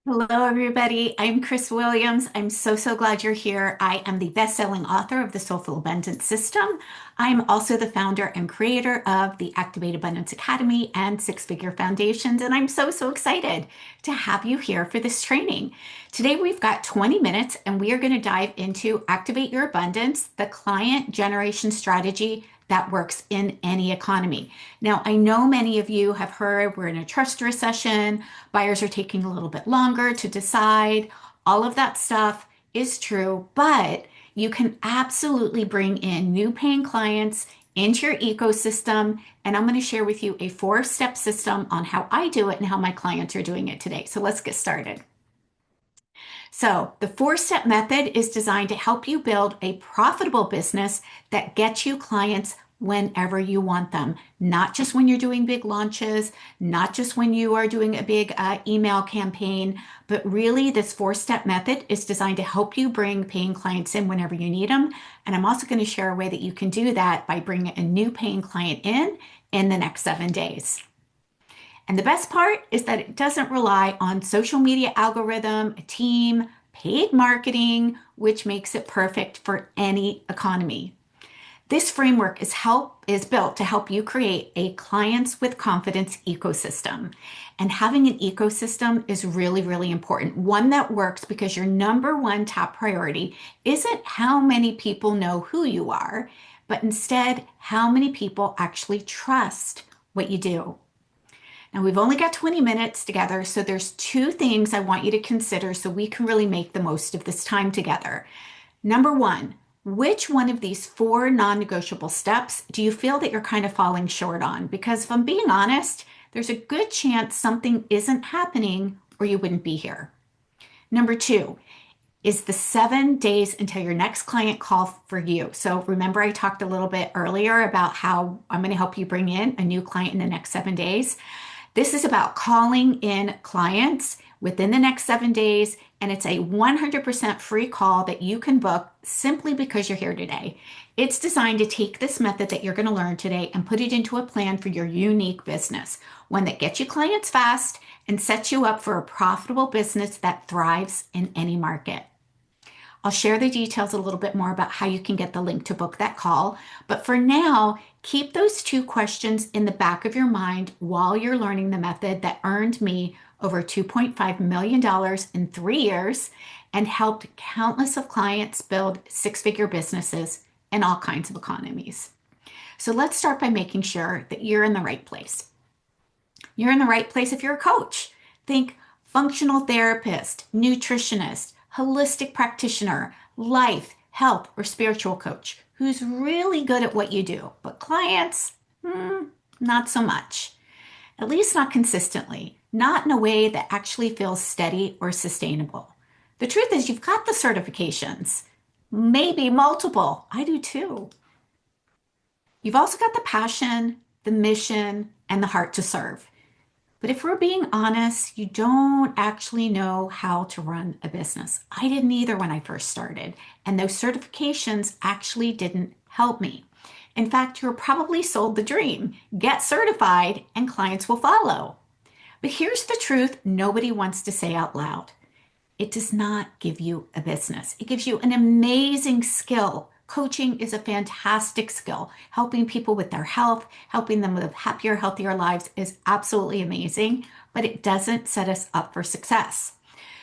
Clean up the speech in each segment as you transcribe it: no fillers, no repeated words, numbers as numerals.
Hello, everybody. I'm Chris Williams. I'm so glad you're here. I am the best-selling author of The Soulful Abundance System. I'm also the founder and creator of the Activate Abundance Academy and Six Figure Foundations, and I'm so excited to have you here for this training. Today, we've got 20 minutes, and we are going to dive into Activate Your Abundance, the client generation strategy that works in any economy. Now, I know many of you have heard we're in a trust recession. Buyers are taking a little bit longer to decide. All of that stuff is true, but you can absolutely bring in new paying clients into your ecosystem. And I'm going to share with you a 4-step system on how I do it and how my clients are doing it today. So let's get started. So, the 4-step method is designed to help you build a profitable business that gets you clients whenever you want them, not just when you're doing big launches, not just when you are doing a big email campaign, but really this 4-step method is designed to help you bring paying clients in whenever you need them. And I'm also going to share a way that you can do that by bringing a new paying client in the next 7 days. And the best part is that it doesn't rely on social media algorithm, a team, paid marketing, which makes it perfect for any economy. This framework is built to help you create a clients with confidence ecosystem. And having an ecosystem is really important. One that works because your number one top priority isn't how many people know who you are, but instead how many people actually trust what you do. Now, we've only got 20 minutes together, so there's 2 things I want you to consider so we can really make the most of this time together. Number 1, which one of these 4 non-negotiable steps do you feel that you're kind of falling short on? Because if I'm being honest, there's a good chance something isn't happening or you wouldn't be here. Number 2, is the 7 days until your next client call for you. So remember I talked a little bit earlier about how I'm going to help you bring in a new client in the next 7 days. This is about calling in clients within the next 7 days, and it's a 100% free call that you can book simply because you're here today. It's designed to take this method that you're going to learn today and put it into a plan for your unique business, one that gets you clients fast and sets you up for a profitable business that thrives in any market. I'll share the details a little bit more about how you can get the link to book that call. But for now, keep those 2 questions in the back of your mind while you're learning the method that earned me over $2.5 million in 3 years and helped countless of clients build 6-figure businesses in all kinds of economies. So let's start by making sure that you're in the right place. You're in the right place if you're a coach. Think functional therapist, nutritionist, holistic practitioner, life, health, or spiritual coach who's really good at what you do, but clients, not so much. At least not consistently, not in a way that actually feels steady or sustainable. The truth is, you've got the certifications, maybe multiple. I do too. You've also got the passion, the mission, and the heart to serve. But if we're being honest, you don't actually know how to run a business. I didn't either when I first started, and those certifications actually didn't help me. In fact, you're probably sold the dream. Get certified and clients will follow. But here's the truth nobody wants to say out loud. It does not give you a business. It gives you an amazing skill. Coaching is a fantastic skill. Helping people with their health, helping them live happier, healthier lives is absolutely amazing, but it doesn't set us up for success.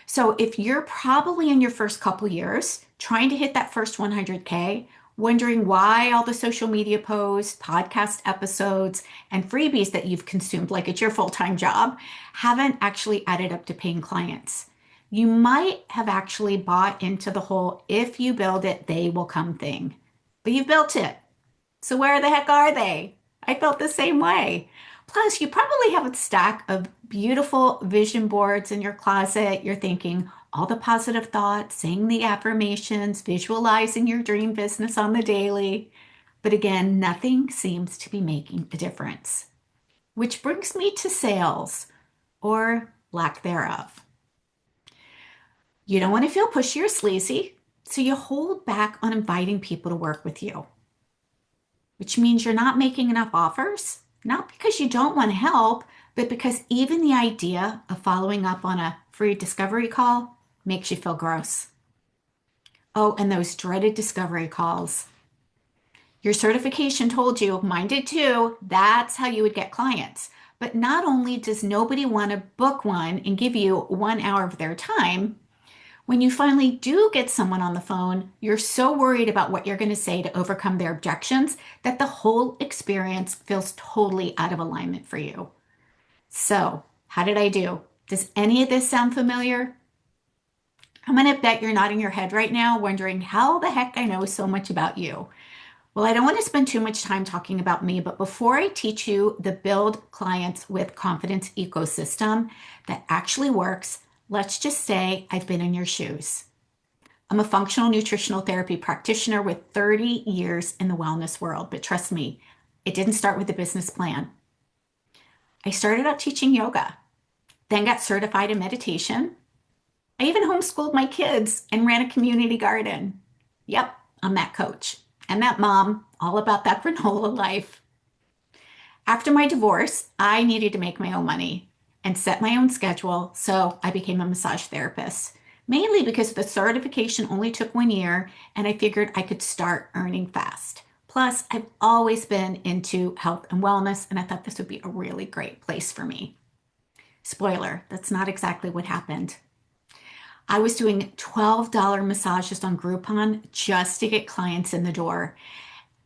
So if you're probably in your first couple years trying to hit that first 100K, wondering why all the social media posts, podcast episodes, and freebies that you've consumed like it's your full-time job haven't actually added up to paying clients. You might have actually bought into the whole if you build it, they will come thing. But you've built it. So where the heck are they? I felt the same way. Plus, you probably have a stack of beautiful vision boards in your closet. You're thinking all the positive thoughts, saying the affirmations, visualizing your dream business on the daily. But again, nothing seems to be making a difference. Which brings me to sales, or lack thereof. You don't want to feel pushy or sleazy, so you hold back on inviting people to work with you, which means you're not making enough offers, not because you don't want to help, but because even the idea of following up on a free discovery call makes you feel gross. Oh, and those dreaded discovery calls. Your certification told you, mine did too, that's how you would get clients. But not only does nobody want to book one and give you 1 hour of their time, when you finally do get someone on the phone, you're so worried about what you're going to say to overcome their objections that the whole experience feels totally out of alignment for you. So, how did I do? Does any of this sound familiar? I'm going to bet you're nodding your head right now, wondering how the heck I know so much about you. Well, I don't want to spend too much time talking about me, but before I teach you the Build Clients with Confidence ecosystem that actually works, let's just say I've been in your shoes. I'm a functional nutritional therapy practitioner with 30 years in the wellness world, but trust me, it didn't start with a business plan. I started out teaching yoga, then got certified in meditation. I even homeschooled my kids and ran a community garden. Yep, I'm that coach and that mom, all about that granola life. After my divorce, I needed to make my own money and set my own schedule, so I became a massage therapist, mainly because the certification only took 1 year and I figured I could start earning fast. Plus, I've always been into health and wellness, and I thought this would be a really great place for me. Spoiler, that's not exactly what happened. I was doing $12 massages on Groupon just to get clients in the door.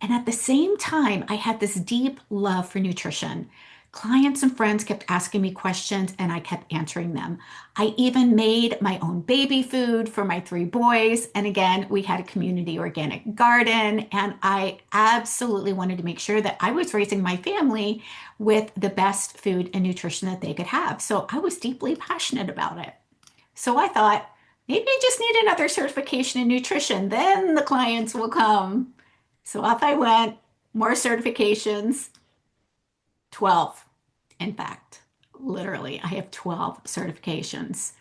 And at the same time, I had this deep love for nutrition. Clients and friends kept asking me questions and I kept answering them. I even made my own baby food for my 3 boys. And again, we had a community organic garden. And I absolutely wanted to make sure that I was raising my family with the best food and nutrition that they could have. So I was deeply passionate about it. So I thought, maybe I just need another certification in nutrition. Then the clients will come. So off I went, more certifications, 12. In fact, literally, I have 12 certifications.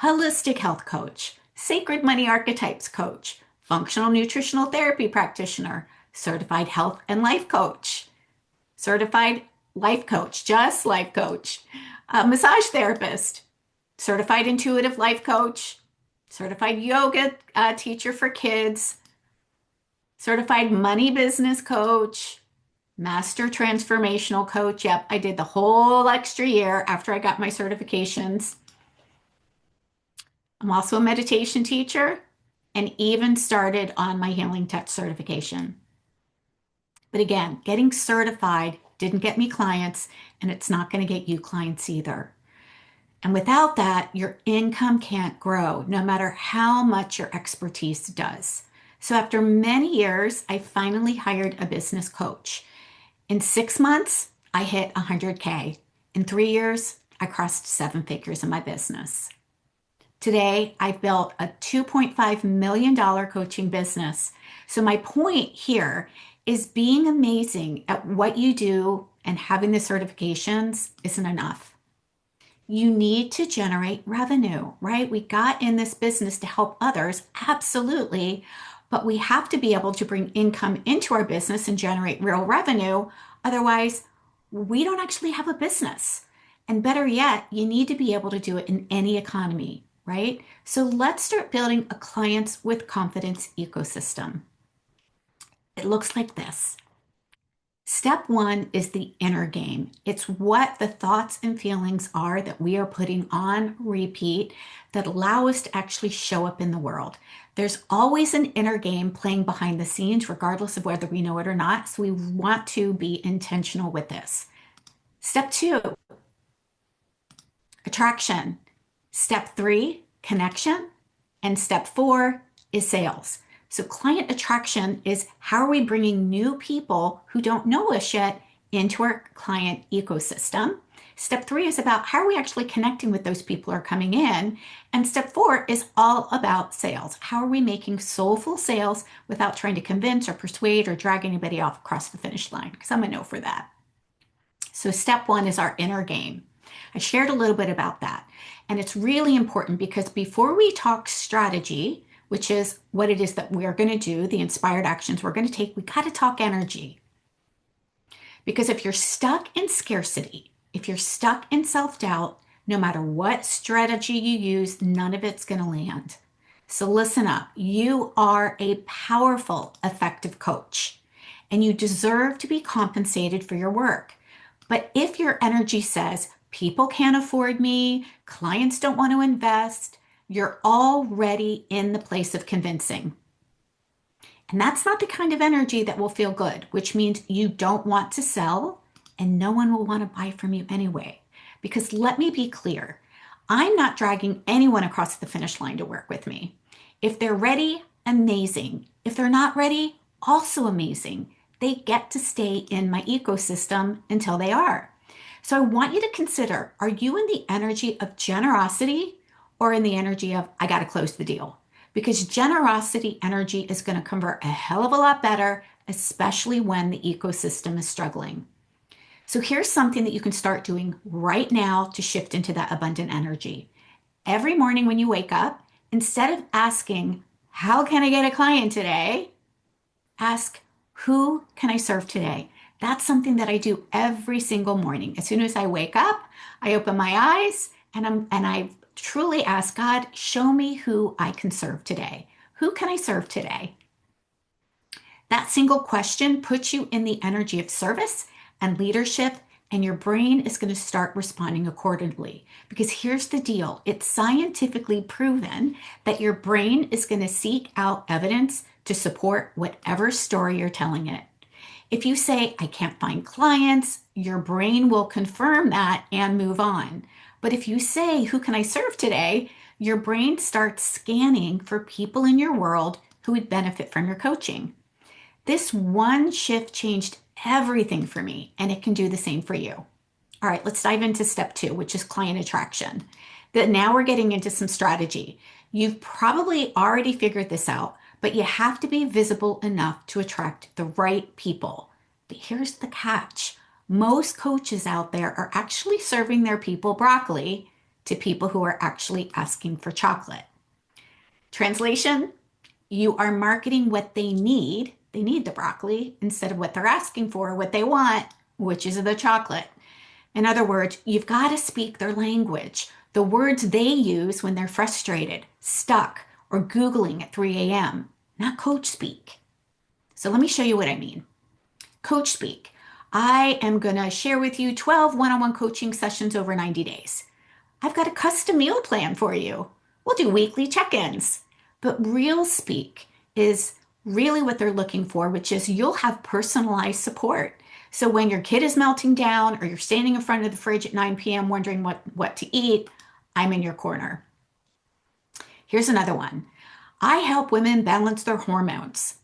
Holistic health coach, sacred money archetypes coach, functional nutritional therapy practitioner, certified health and life coach, certified life coach, just life coach, massage therapist, certified intuitive life coach, certified yoga teacher for kids, certified money business coach, master transformational coach. Yep, I did the whole extra year after I got my certifications. I'm also a meditation teacher and even started on my healing touch certification. But again, getting certified didn't get me clients, and it's not going to get you clients either. And without that, your income can't grow, no matter how much your expertise does. So after many years, I finally hired a business coach. In 6 months, I hit 100K. In 3 years, I crossed 7 figures in my business. Today, I've built a $2.5 million coaching business. So my point here is being amazing at what you do and having the certifications isn't enough. You need to generate revenue, right? We got in this business to help others, absolutely, but we have to be able to bring income into our business and generate real revenue. Otherwise, we don't actually have a business. And better yet, you need to be able to do it in any economy, right? So let's start building a clients with confidence ecosystem. It looks like this. Step one is the inner game. It's what the thoughts and feelings are that we are putting on repeat that allow us to actually show up in the world. There's always an inner game playing behind the scenes, regardless of whether we know it or not. So we want to be intentional with this. Step two, attraction. Step three, connection. And step four is sales. So client attraction is how are we bringing new people who don't know us yet into our client ecosystem. Step three is about how are we actually connecting with those people who are coming in. And step four is all about sales. How are we making soulful sales without trying to convince or persuade or drag anybody off across the finish line? Because I'm a no for that. So step one is our inner game. I shared a little bit about that. And it's really important because before we talk strategy, which is what it is that we're going to do, the inspired actions we're going to take, we got to talk energy. Because if you're stuck in scarcity, if you're stuck in self-doubt, No matter what strategy you use, none of it's going to land. So listen up. You are a powerful, effective coach, and you deserve to be compensated for your work. But if your energy says, people can't afford me, clients don't want to invest, you're already in the place of convincing. And that's not the kind of energy that will feel good, which means you don't want to sell and no one will want to buy from you anyway. Because let me be clear, I'm not dragging anyone across the finish line to work with me. If they're ready, amazing. If they're not ready, also amazing. They get to stay in my ecosystem until they are. So I want you to consider, are you in the energy of generosity or in the energy of, I got to close the deal? Because generosity energy is going to convert a hell of a lot better, especially when the ecosystem is struggling. So here's something that you can start doing right now to shift into that abundant energy. Every morning when you wake up, instead of asking, how can I get a client today? Ask, who can I serve today? That's something that I do every single morning. As soon as I wake up, I open my eyes and I truly ask God, show me who I can serve today. Who can I serve today? That single question puts you in the energy of service and leadership, and your brain is going to start responding accordingly. Because here's the deal, it's scientifically proven that your brain is going to seek out evidence to support whatever story you're telling it. If you say, I can't find clients, your brain will confirm that and move on. But if you say, who can I serve today? Your brain starts scanning for people in your world who would benefit from your coaching. This one shift changed everything for me, and it can do the same for you. All right, let's dive into step 2, which is client attraction. Now we're getting into some strategy. You've probably already figured this out, but you have to be visible enough to attract the right people. But here's the catch. Most coaches out there are actually serving their people broccoli to people who are actually asking for chocolate. Translation, you are marketing what they need. They need the broccoli instead of what they're asking for, what they want, which is the chocolate. In other words, you've got to speak their language, the words they use when they're frustrated, stuck, or Googling at 3 a.m., not coach speak. So let me show you what I mean. Coach speak. I am going to share with you 12 one-on-one coaching sessions over 90 days. I've got a custom meal plan for you. We'll do weekly check-ins. But real speak is really what they're looking for, which is you'll have personalized support. So when your kid is melting down or you're standing in front of the fridge at 9 p.m. wondering what to eat, I'm in your corner. Here's another one. I help women balance their hormones.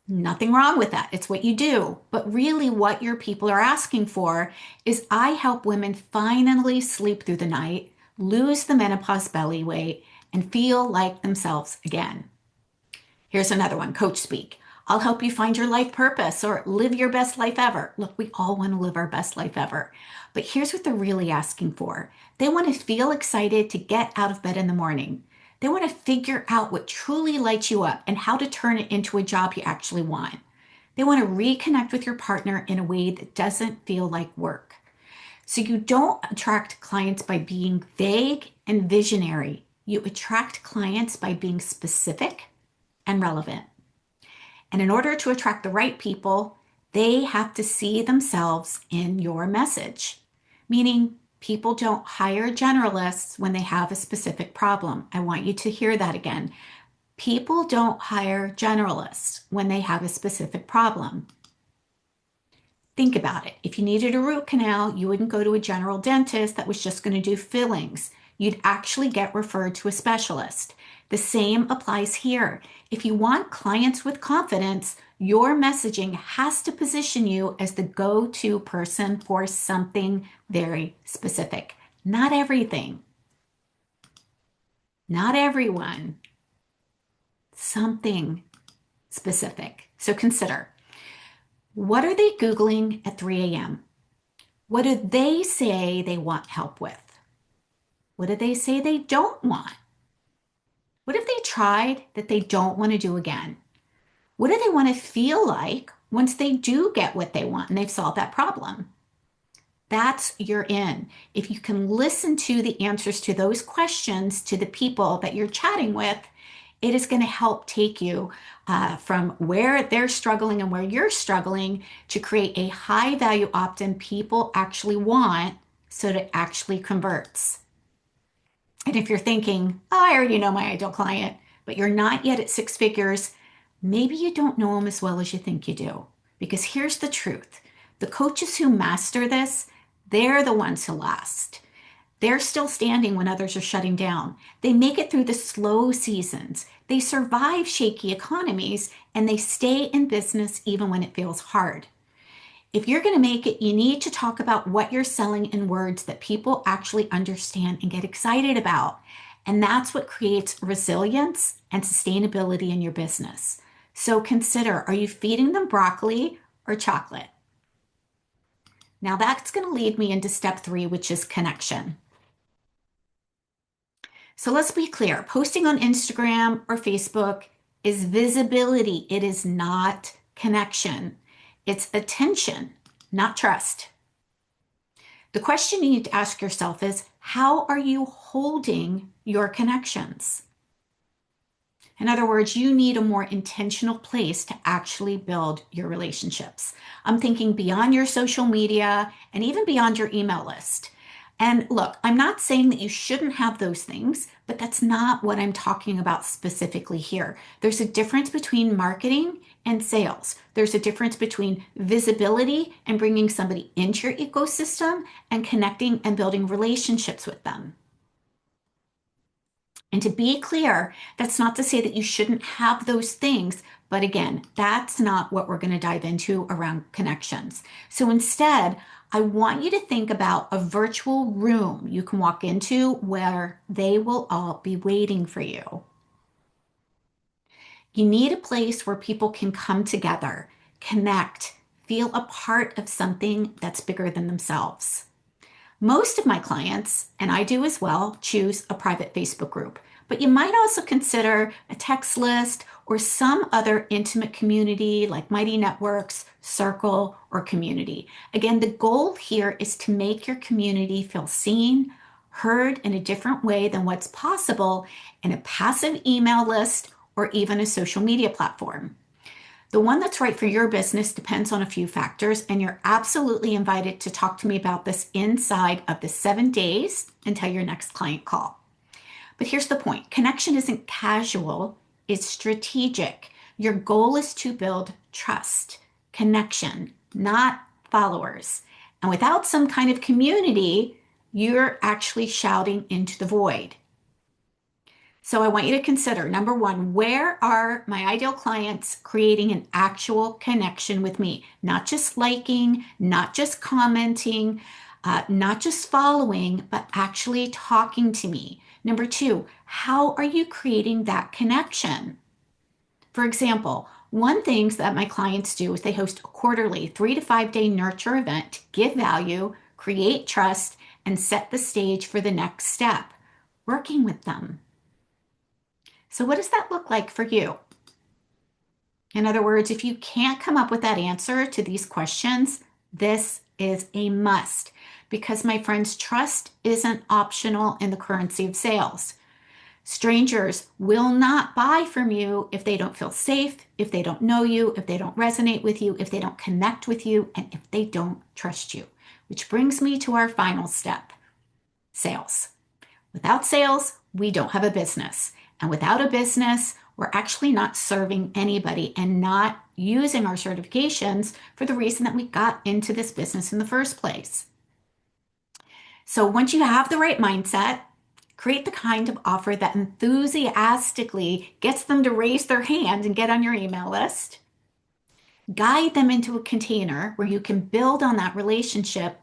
Nothing wrong with that. It's what you do. But really what your people are asking for is I help women finally sleep through the night, lose the menopause belly weight, and feel like themselves again. Here's another one, coach speak. I'll help you find your life purpose or live your best life ever. Look, we all want to live our best life ever. But here's what they're really asking for. They want to feel excited to get out of bed in the morning. They want to figure out what truly lights you up and how to turn it into a job you actually want. They want to reconnect with your partner in a way that doesn't feel like work. So you don't attract clients by being vague and visionary. You attract clients by being specific and relevant. And in order to attract the right people, they have to see themselves in your message, meaning people don't hire generalists when they have a specific problem. I want you to hear that again. People don't hire generalists when they have a specific problem. Think about it. If you needed a root canal, you wouldn't go to a general dentist that was just going to do fillings. You'd actually get referred to a specialist. The same applies here. If you want clients with confidence, your messaging has to position you as the go-to person for something very specific. Not everything. Not everyone. Something specific. So consider, what are they Googling at 3 a.m.? What do they say they want help with? What do they say they don't want? What have they tried that they don't want to do again? What do they want to feel like once they do get what they want and they've solved that problem? that's your in. If you can listen to the answers to those questions to the people that you're chatting with, it is going to help take you from where they're struggling and where you're struggling to create a high value opt-in people actually want so that it actually converts. And if you're thinking, oh, I already know my ideal client, but you're not yet at six figures, maybe you don't know them as well as you think you do. Because here's the truth. The coaches who master this, they're the ones who last. They're still standing when others are shutting down. They make it through the slow seasons. They survive shaky economies, and they stay in business even when it feels hard. If you're going to make it, you need to talk about what you're selling in words that people actually understand and get excited about. And that's what creates resilience and sustainability in your business. So consider, are you feeding them broccoli or chocolate? Now that's going to lead me into step 3, which is connection. So let's be clear, posting on Instagram or Facebook is visibility. It is not connection. It's attention, not trust. The question you need to ask yourself is, how are you holding your connections? In other words, you need a more intentional place to actually build your relationships. I'm thinking beyond your social media and even beyond your email list. And look, I'm not saying that you shouldn't have those things, but that's not what I'm talking about specifically here. There's a difference between marketing and sales. There's a difference between visibility and bringing somebody into your ecosystem and connecting and building relationships with them. And to be clear, that's not to say that you shouldn't have those things. But again, that's not what we're going to dive into around connections. So instead, I want you to think about a virtual room you can walk into where they will all be waiting for you. You need a place where people can come together, connect, feel a part of something that's bigger than themselves. Most of my clients, and I do as well, choose a private Facebook group, but you might also consider a text list or some other intimate community like Mighty Networks, Circle, or Community. Again, the goal here is to make your community feel seen, heard in a different way than what's possible in a passive email list or even a social media platform. The one that's right for your business depends on a few factors, and you're absolutely invited to talk to me about this inside of the 7 days until your next client call. But here's the point. Connection isn't casual, it's strategic. Your goal is to build trust, connection, not followers. And without some kind of community, you're actually shouting into the void. So I want you to consider, number one, where are my ideal clients creating an actual connection with me? Not just liking, not just commenting, not just following, but actually talking to me. Number two, how are you creating that connection? For example, one thing that my clients do is they host a quarterly 3 to 5 day nurture event to give value, create trust, and set the stage for the next step, working with them. So what does that look like for you? In other words, if you can't come up with that answer to these questions, this is a must because my friends, trust isn't optional in the currency of sales. Strangers will not buy from you if they don't feel safe, if they don't know you, if they don't resonate with you, if they don't connect with you, and if they don't trust you. Which brings me to our final step, sales. Without sales, we don't have a business. And without a business, we're actually not serving anybody and not using our certifications for the reason that we got into this business in the first place. So once you have the right mindset, create the kind of offer that enthusiastically gets them to raise their hand and get on your email list. Guide them into a container where you can build on that relationship.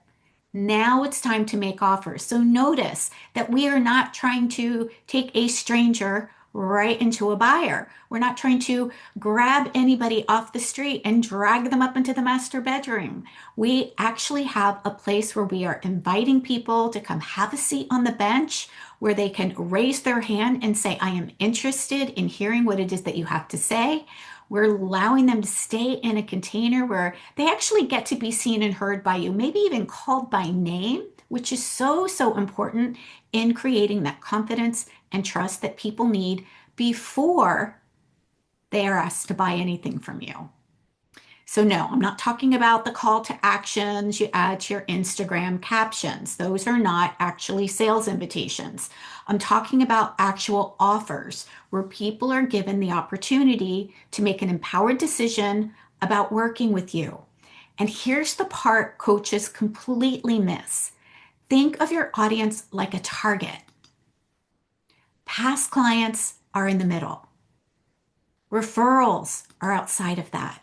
Now it's time to make offers. So notice that we are not trying to take a stranger right into a buyer. We're not trying to grab anybody off the street and drag them up into the master bedroom. We actually have a place where we are inviting people to come have a seat on the bench where they can raise their hand and say, I am interested in hearing what it is that you have to say. We're allowing them to stay in a container where they actually get to be seen and heard by you, maybe even called by name, which is so, so important in creating that confidence and trust that people need before they are asked to buy anything from you. So, no, I'm not talking about the call to actions you add to your Instagram captions. Those are not actually sales invitations. I'm talking about actual offers where people are given the opportunity to make an empowered decision about working with you. And here's the part coaches completely miss. Think of your audience like a target. Past clients are in the middle. Referrals are outside of that.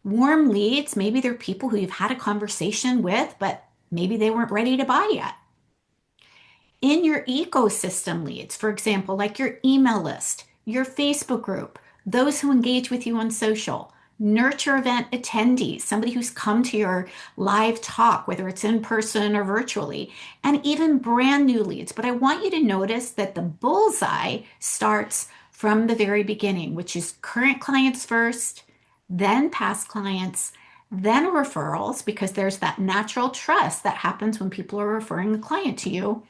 Warm leads, maybe they're people who you've had a conversation with, but maybe they weren't ready to buy yet. In your ecosystem leads, for example, like your email list, your Facebook group, those who engage with you on social, nurture event attendees, somebody who's come to your live talk, whether it's in person or virtually, and even brand new leads. But I want you to notice that the bullseye starts from the very beginning, which is current clients first, then past clients, then referrals, because there's that natural trust that happens when people are referring a client to you,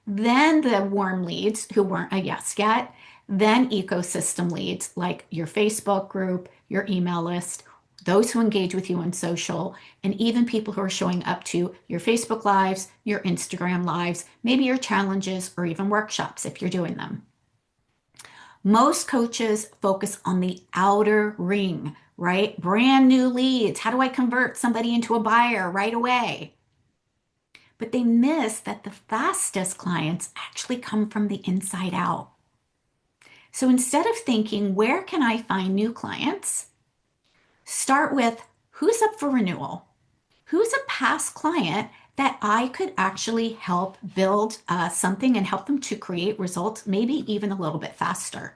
then the warm leads who weren't a yes yet, then ecosystem leads like your Facebook group, your email list, those who engage with you on social, and even people who are showing up to your Facebook lives, your Instagram lives, maybe your challenges or even workshops if you're doing them. Most coaches focus on the outer ring, right? Brand new leads. How do I convert somebody into a buyer right away? But they miss that the fastest clients actually come from the inside out. So instead of thinking, where can I find new clients? Start with who's up for renewal? Who's a past client that I could actually help build something and help them to create results, maybe even a little bit faster?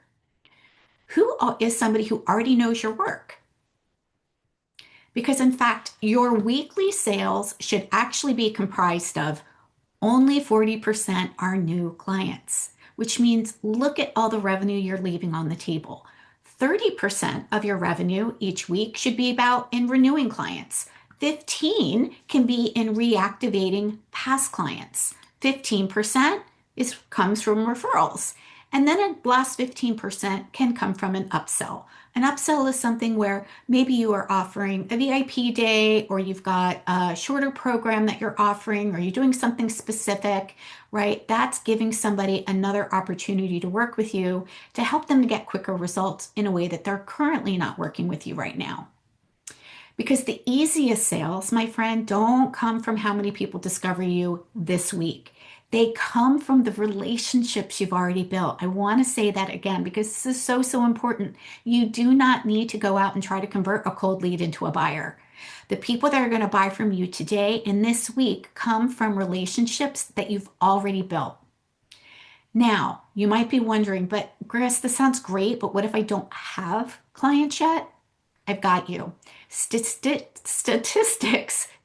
Who is somebody who already knows your work? Because in fact, your weekly sales should actually be comprised of only 40% are new clients, which means look at all the revenue you're leaving on the table. 30% of your revenue each week should be about in renewing clients. 15 can be in reactivating past clients. 15% comes from referrals. And then a last 15% can come from an upsell. An upsell is something where maybe you are offering a VIP day or you've got a shorter program that you're offering or you're doing something specific, right? That's giving somebody another opportunity to work with you to help them to get quicker results in a way that they're currently not working with you right now. Because the easiest sales, my friend, don't come from how many people discover you this week. They come from the relationships you've already built. I want to say that again because this is so, so important. You do not need to go out and try to convert a cold lead into a buyer. The people that are going to buy from you today and this week come from relationships that you've already built. Now, you might be wondering, but Grace, this sounds great, but what if I don't have clients yet? I've got you. Statistics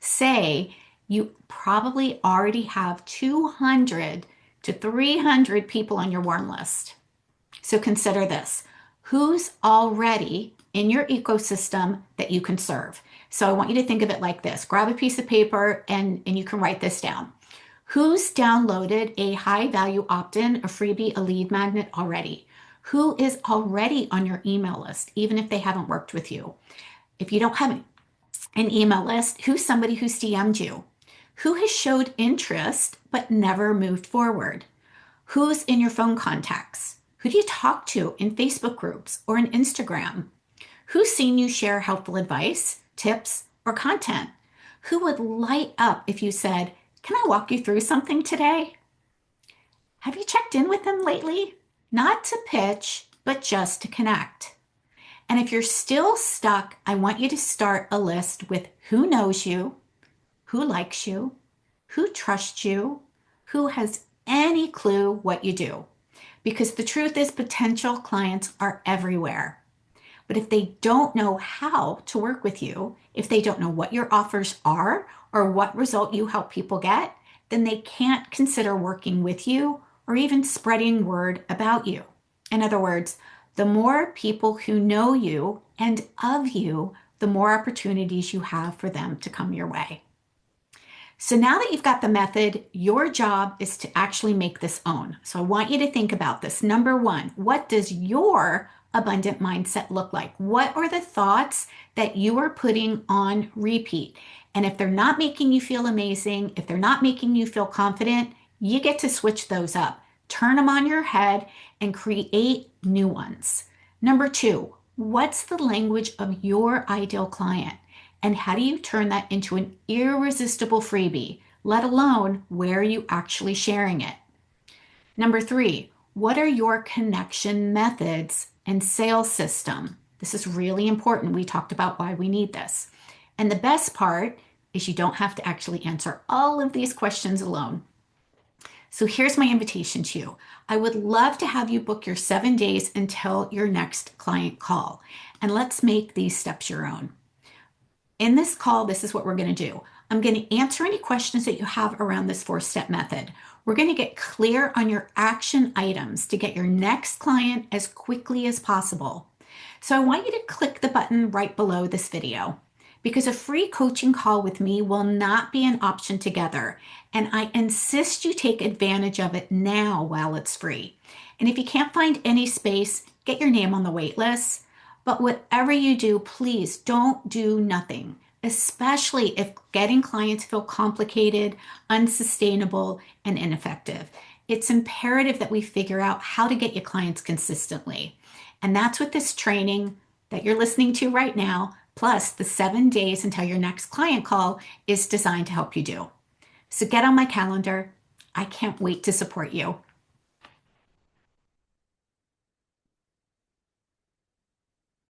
say you probably already have 200 to 300 people on your warm list. So consider this. Who's already in your ecosystem that you can serve? So I want you to think of it like this. Grab a piece of paper and you can write this down. Who's downloaded a high value opt-in, a freebie, a lead magnet already? Who is already on your email list, even if they haven't worked with you? If you don't have an email list, who's somebody who's DM'd you? Who has showed interest but never moved forward? Who's in your phone contacts? Who do you talk to in Facebook groups or in Instagram? Who's seen you share helpful advice, tips, or content? Who would light up if you said, "Can I walk you through something today?" Have you checked in with them lately? Not to pitch, but just to connect. And if you're still stuck, I want you to start a list with who knows you, who likes you, who trusts you, who has any clue what you do. Because the truth is, potential clients are everywhere. But if they don't know how to work with you, if they don't know what your offers are or what result you help people get, then they can't consider working with you or even spreading word about you. In other words, The more people who know you and of you, the more opportunities you have for them to come your way. So now that you've got the method, your job is to actually make this own. So I want you to think about this. Number one, what does your abundant mindset look like? What are the thoughts that you are putting on repeat? And if they're not making you feel amazing, if they're not making you feel confident, you get to switch those up. Turn them on your head and create new ones. Number two, what's the language of your ideal client? And how do you turn that into an irresistible freebie, let alone where are you actually sharing it? Number three, what are your connection methods and sales system? This is really important. We talked about why we need this. And the best part is you don't have to actually answer all of these questions alone. So here's my invitation to you. I would love to have you book your 7 days until your next client call. And let's make these steps your own. In this call, this is what we're going to do. I'm going to answer any questions that you have around this 4-step method. We're going to get clear on your action items to get your next client as quickly as possible. So I want you to click the button right below this video because a free coaching call with me will not be an option together. And I insist you take advantage of it now while it's free. And if you can't find any space, get your name on the wait list. But whatever you do, please don't do nothing, especially if getting clients feel complicated, unsustainable, and ineffective. It's imperative that we figure out how to get you clients consistently. And that's what this training that you're listening to right now, plus the 7 days until your next client call, is designed to help you do. So get on my calendar. I can't wait to support you.